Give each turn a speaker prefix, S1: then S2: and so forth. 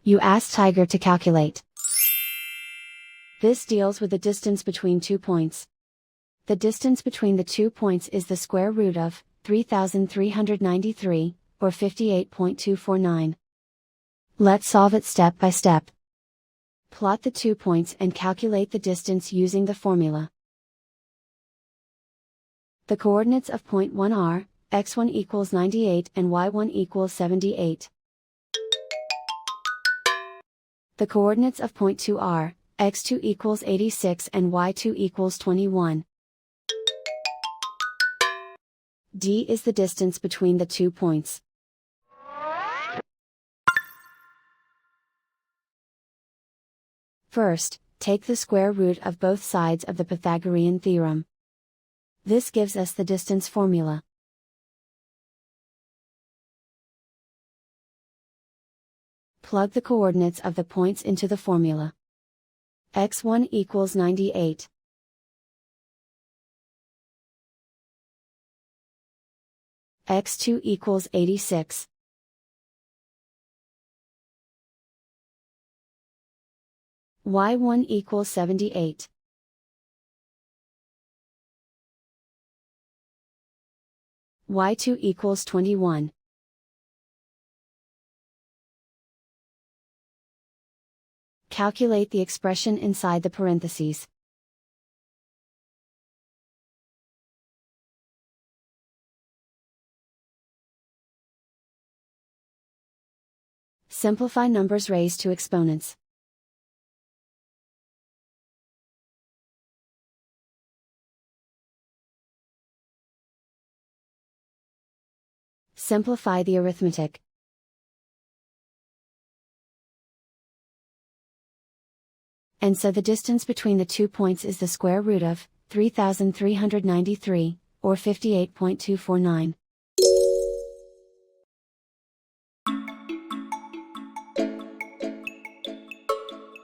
S1: You ask Tiger to calculate. This deals with the distance between 2 points. The distance between the 2 points is the square root of 3,393, or 58.249. Let's solve it step by step. Plot the 2 points and calculate the distance using the formula. The coordinates of point 1 are, x1 equals 98 and y1 equals 78. The coordinates of point 2 are, x2 equals 86 and y2 equals 21. D is the distance between the 2 points. First, take the square root of both sides of the Pythagorean theorem. This gives us the distance formula. Plug the coordinates of the points into the formula. x1 equals 98. x2 equals 86. y1 equals 78. y2 equals 21. Calculate the expression inside the parentheses. Simplify numbers raised to exponents. Simplify the arithmetic. And so the distance between the 2 points is the square root of 3,393, or 58.249.